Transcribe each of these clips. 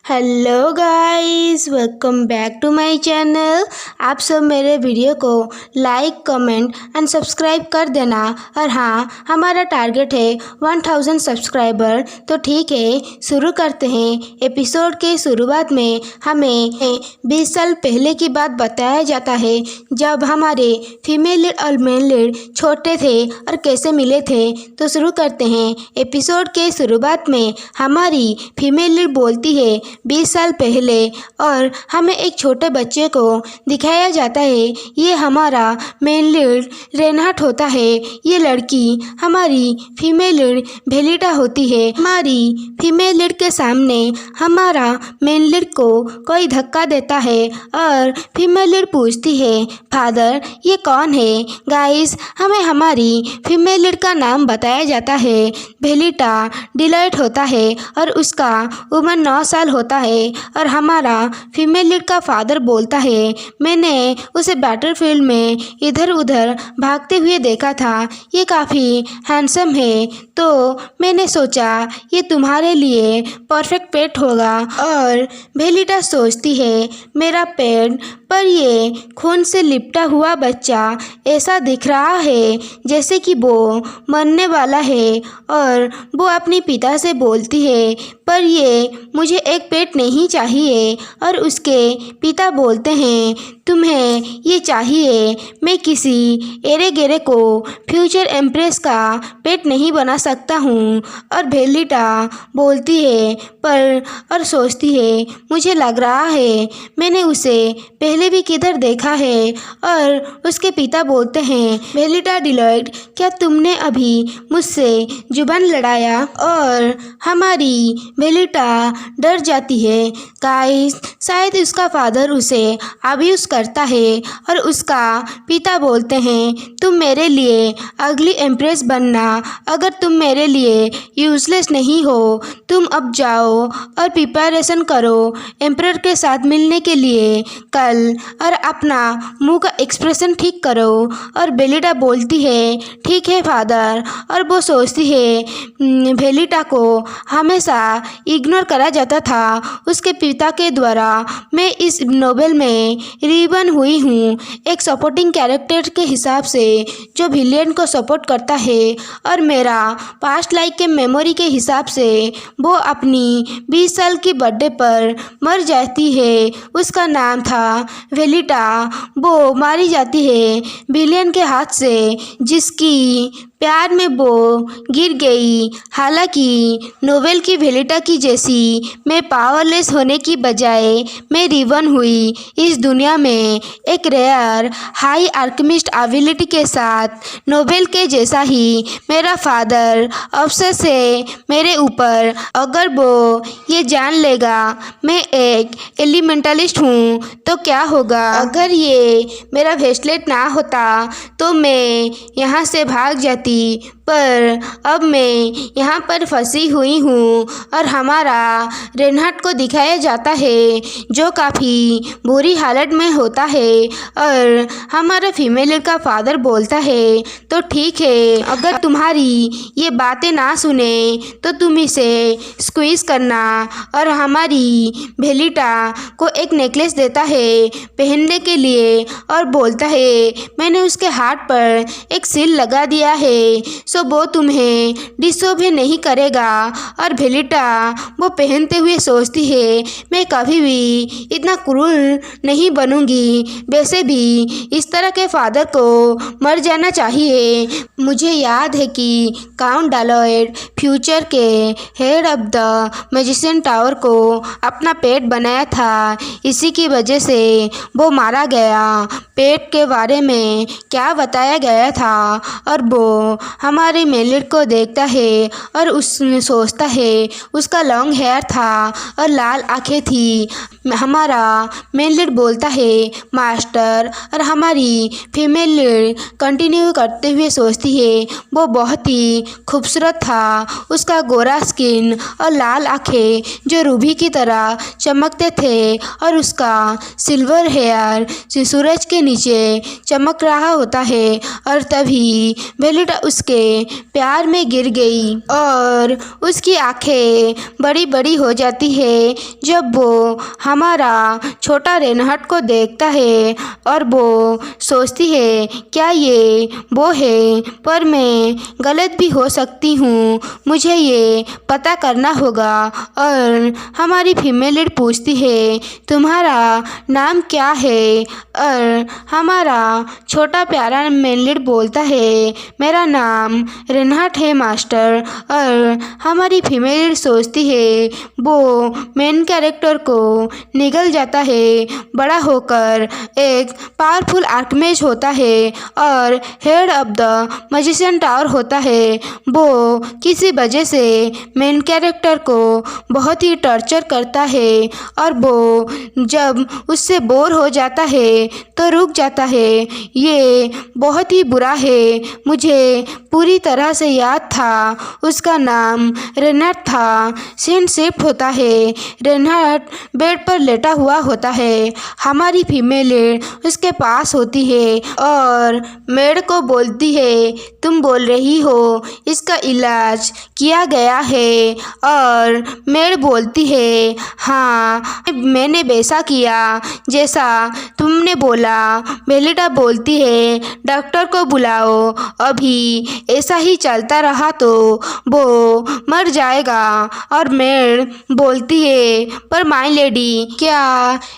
Hello guys, welcome back to my channel. आप सब मेरे वीडियो को लाइक, कमेंट एंड सब्सक्राइब कर देना। और हाँ, हमारा टारगेट है 1000 सब्सक्राइबर। तो ठीक है, शुरू करते हैं। एपिसोड के शुरुआत में हमें 20 साल पहले की बात बताया जाता है, जब हमारे फीमेल लीड और मेल लीड छोटे थे और कैसे मिले थे। तो शुरू करते हैं। एपिसोड के शुरुआत में हमारी फीमेल लीड बोलती है 20 साल पहले, और हमें एक छोटे बच्चे को दिखाया जाता है। ये हमारा मेन लीड रेनहार्ट होता है। ये लड़की हमारी फीमेल लीड भेलिटा होती है। हमारी फीमेल लीड के सामने हमारा मेन लीड को कोई धक्का देता है और फीमेल लीड पूछती है, फादर ये कौन है। गाइस, हमें हमारी फीमेल लीड का नाम बताया जाता है। भेलिटा डिलाइट होता है और उसका उम्र 9 साल होता है। और हमारा फीमेल लीड का फादर बोलता है, मैंने उसे बैटलफील्ड में इधर उधर भागते हुए देखा था। ये काफ़ी हैंडसम है, तो मैंने सोचा ये तुम्हारे लिए परफेक्ट पेट होगा। और भेलिटा सोचती है, मेरा पेट, पर ये खून से लिपटा हुआ बच्चा ऐसा दिख रहा है जैसे कि वो मरने वाला है। और वो अपने पिता से बोलती है, पर ये मुझे एक पेट नहीं चाहिए। और उसके पिता बोलते हैं, तुम्हें ये चाहिए। मैं किसी एरे गेरे को फ्यूचर एम्प्रेस का पेट नहीं बना सकता हूँ। और भेलिटा बोलती है, पर और सोचती है, मुझे लग रहा है मैंने उसे पहले भी किधर देखा है। और उसके पिता बोलते हैं, भेलिटा डिलाइट, क्या तुमने अभी मुझसे जुबान लड़ाया। और हमारी भेलिटा डर जाती है। गाइस, शायद उसका फादर उसे अब्यूज करता है। और उसका पिता बोलते हैं, तुम मेरे लिए अगली एम्प्रेस बनना। अगर तुम मेरे लिए यूजलेस नहीं हो, तुम अब जाओ और प्रिपरेशन करो एम्परर के साथ मिलने के लिए कल, और अपना मुंह का एक्सप्रेशन ठीक करो। और भेलिटा बोलती है, ठीक है फादर। और वो सोचती है, भेलिटा को हमेशा इग्नोर करा जाता था उसके पिता के द्वारा। मैं इस नोवेल में रिबन हुई हूँ एक सपोर्टिंग कैरेक्टर के हिसाब से, जो विलियन को सपोर्ट करता है। और मेरा पास्ट लाइफ के मेमोरी के हिसाब से वो अपनी 20 साल की बर्थडे पर मर जाती है। उसका नाम था भेलिटा। वो मारी जाती है विलियन के हाथ से, जिसकी प्यार में वो गिर गई। हालांकि नोवेल की भेलिटा की जैसी मैं पावरलेस होने की बजाय मैं रिबन हुई इस दुनिया में एक रेयर हाई आर्कमिस्ट एबिलिटी के साथ। नोवेल के जैसा ही मेरा फादर ऑब्सेस है मेरे ऊपर। अगर वो ये जान लेगा मैं एक एलिमेंटलिस्ट हूँ तो क्या होगा। अगर ये मेरा ब्रेसलेट ना होता तो मैं यहाँ से भाग जाती, पर अब मैं यहाँ पर फंसी हुई हूँ। और हमारा रेनहार्ट को दिखाया जाता है, जो काफ़ी बुरी हालत में होता है। और हमारा फीमेल का फादर बोलता है, तो ठीक है, अगर तुम्हारी ये बातें ना सुने तो तुम इसे स्क्वीज करना। और हमारी भेलिटा को एक नेकलेस देता है पहनने के लिए, और बोलता है, मैंने उसके हाथ पर एक सील लगा दिया है, सो वो तुम्हें डिसोबे नहीं करेगा। और भेलिटा वो पहनते हुए सोचती है, मैं कभी भी इतना क्रूर नहीं बनूंगी। वैसे भी इस तरह के फादर को मर जाना चाहिए। मुझे याद है कि काउंट डालोइड फ्यूचर के head of the magician tower को अपना पेट बनाया था, इसी की वजह से वो मारा गया। पेट के बारे में क्या बताया गया था। और वो हमारे मेलिड को देखता है और उसमें सोचता है, उसका लॉन्ग हेयर था और लाल आंखें थी। हमारा मेल लीड बोलता है, मास्टर। और हमारी फीमेल लीड कंटिन्यू करते हुए सोचती है, वो बहुत ही खूबसूरत था। उसका गोरा स्किन और लाल आंखें जो रूबी की तरह चमकते थे, और उसका सिल्वर हेयर सूरज के नीचे चमक रहा होता है। और तभी भेलिटा उसके प्यार में गिर गई और उसकी आंखें बड़ी बड़ी हो जाती है जब वो हमारा छोटा रेनहार्ट को देखता है और वो सोचती है क्या ये वो है, पर मैं गलत भी हो सकती हूँ, मुझे ये पता करना होगा। और हमारी फीमेल लीड पूछती है तुम्हारा नाम क्या है, और हमारा छोटा प्यारा मेल लीड बोलता है मेरा नाम रेनहार्ट है मास्टर। और हमारी फीमेल लीड सोचती है वो मेन कैरेक्टर को निगल जाता है, बड़ा होकर एक पावरफुल आर्कमेज होता है और head of the magician tower होता है। वो किसी वजह से मेन कैरेक्टर को बहुत ही टॉर्चर करता है और वो जब उससे बोर हो जाता है तो रुक जाता है। ये बहुत ही बुरा है, मुझे पूरी तरह से याद था, उसका नाम रेनहार्ट था। सीन शिफ्ट होता है, रेनहार्ट बेड पर लेटा हुआ होता है, हमारी फीमेल उसके पास होती है और मेड को बोलती है तुम बोल रही हो इसका इलाज किया गया है। और मेड बोलती है हाँ मैंने वैसा किया जैसा तुमने बोला। बेलिटा बोलती है डॉक्टर को बुलाओ, अभी ऐसा ही चलता रहा तो वो मर जाएगा। और मेड बोलती है पर माय लेडी क्या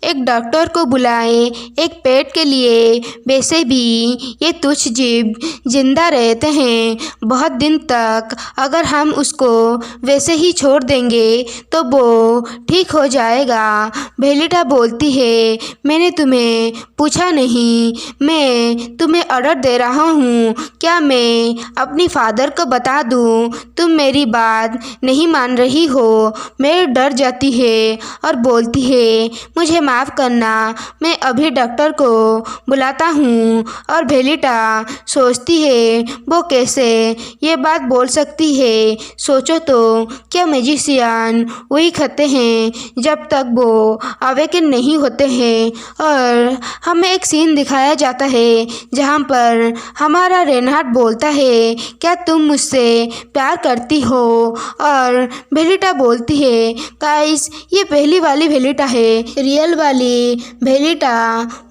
एक डॉक्टर को बुलाए एक पेट के लिए, वैसे भी ये तुच्छ जीव जिंदा रहते हैं बहुत दिन तक, अगर हम उसको वैसे ही छोड़ देंगे तो वो ठीक हो जाएगा। बेलिटा बोलती है मैंने तुम्हें पूछा नहीं, मैं तुम्हें ऑर्डर दे रहा हूँ, क्या मैं अपनी फादर को बता दूँ? तुम मेरी बात नहीं मान रही हो। मैं डर जाती है और बोलती है मुझे माफ़ करना, मैं अभी डॉक्टर को बुलाता हूँ। और बेलिटा सोचती है वो कैसे ये बात बोल सकती है, सोचो तो क्या मैजिशियन वही खाते हैं जब तक वो अवेकन नहीं होते हैं। और हमें एक सीन दिखाया जाता है जहाँ पर हमारा रेनहार्ट बोलता है क्या तुम मुझसे प्यार करती हो? और बेलिटा बोलती है गाइस ये पहली वाली बेलिटा है, रियल वाली बेलिटा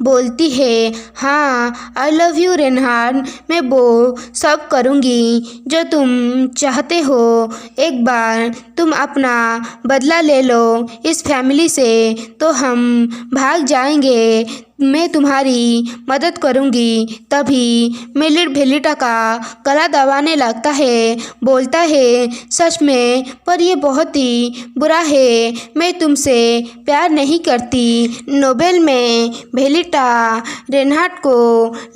बोलती है हाँ आई लव यू रेनहार्ट, मैं वो सब करूँगी जो तुम चाहते हो, एक बार तुम अपना बदला ले लो इस फैमिली से तो हम भाग जाएंगे, मैं तुम्हारी मदद करूंगी। तभी मेलिड बेलिटा का गला दबाने लगता है, बोलता है सच में पर ये बहुत ही बुरा है, मैं तुमसे प्यार नहीं करती। नोवेल में बेलिटा रेनहार्ट को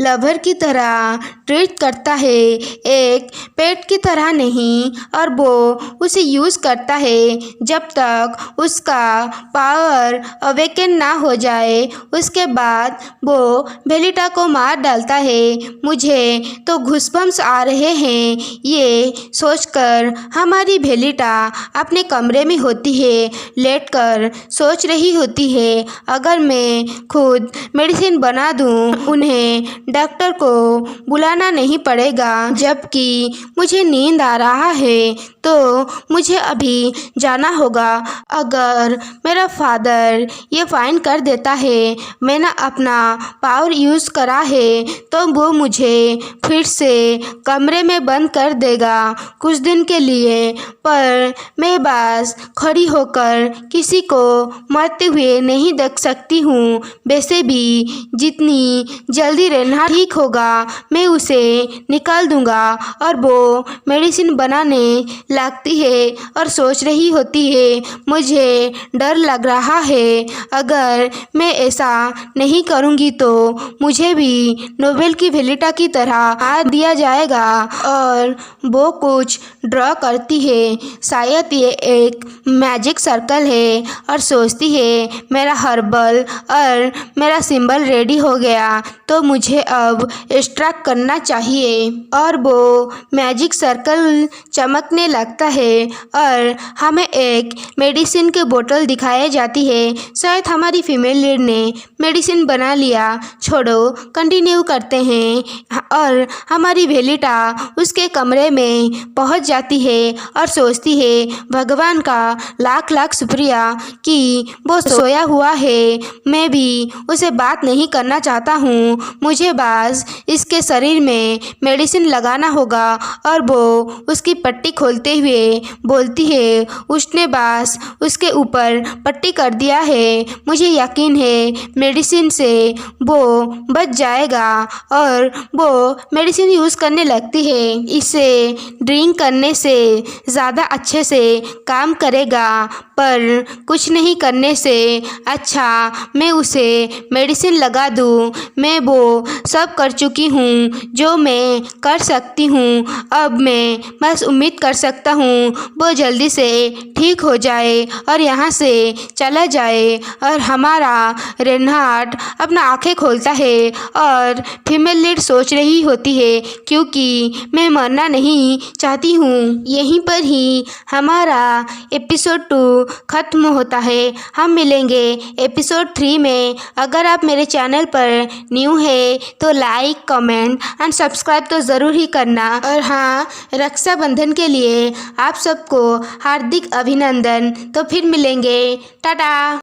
लवर की तरह ट्रीट करता है, एक पेट की तरह नहीं, और वो उसे यूज़ करता है जब तक उसका पावर अवेकन ना हो जाए, उसके बाद वो बेलिटा को मार डालता है। मुझे तो घूसबम्स आ रहे हैं ये सोचकर हमारी बेलिटा अपने कमरे में होती है, लेटकर सोच रही होती है अगर मैं खुद मेडिसिन बना दूं उन्हें डॉक्टर को बुलाना नहीं पड़ेगा, जबकि मुझे नींद आ रहा है तो मुझे अभी जाना होगा। अगर मेरा फादर ये फाइन कर देता है मैंने अपना पावर यूज़ करा है तो वो मुझे फिर से कमरे में बंद कर देगा कुछ दिन के लिए, पर मैं बस खड़ी होकर किसी को मरते हुए नहीं देख सकती हूँ। वैसे भी जितनी जल्दी रेनहार्ट ठीक होगा मैं उसे निकाल दूँगा। और वो मेडिसिन बनाने लगती है और सोच रही होती है मुझे डर लग रहा है, अगर मैं ऐसा नहीं करूँगी तो मुझे भी नोवेल की बेलिटा की तरह मार दिया जाएगा। और वो कुछ ड्रॉ करती है, शायद ये एक मैजिक सर्कल है, और सोचती है मेरा हर्बल और मेरा सिंबल रेडी हो गया तो मुझे अब एक्सट्रैक्ट करना चाहिए। और वो मैजिक सर्कल चमकने लगता है और हमें एक मेडिसिन की बोतल दिखाई जाती है, शायद हमारी फीमेल लीड ने मेडिसिन बना लिया, छोड़ो कंटिन्यू करते हैं। और हमारी वेलिटा उसके कमरे में पहुंच जाती है और सोचती है भगवान का लाख लाख शुक्रिया कि वो सोया हुआ है। मैं भी उसे बात नहीं करना चाहता हूँ, मुझे बस इसके शरीर में मेडिसिन लगाना होगा। और वो उसकी पट्टी खोलते हुए बोलती है उसने बस उसके ऊपर पट्टी कर दिया है, मुझे यकीन है मेडिसिन से वो बच जाएगा। और वो मेडिसिन यूज़ करने लगती है। इसे ड्रिंक करने से ज़्यादा अच्छे से काम करेगा, पर कुछ नहीं करने से अच्छा मैं उसे मेडिसिन लगा दूँ। मैं वो सब कर चुकी हूँ जो मैं कर सकती हूँ। अब मैं बस उम्मीद कर सकता हूँ वो जल्दी से ठीक हो जाए और यहाँ से चला जाए। और हमारा रेनहार्ड अपना आंखें खोलता है और फीमेल लीड सोच रही होती है क्योंकि मैं मरना नहीं चाहती हूँ। यहीं पर ही हमारा एपिसोड 2 ख़त्म होता है। हम मिलेंगे एपिसोड 3 में। अगर आप मेरे चैनल पर न्यू है तो लाइक, कमेंट एंड सब्सक्राइब तो ज़रूर ही करना। और हाँ, रक्षाबंधन के लिए आप सबको हार्दिक अभिनंदन। तो फिर मिलेंगे, टाटा।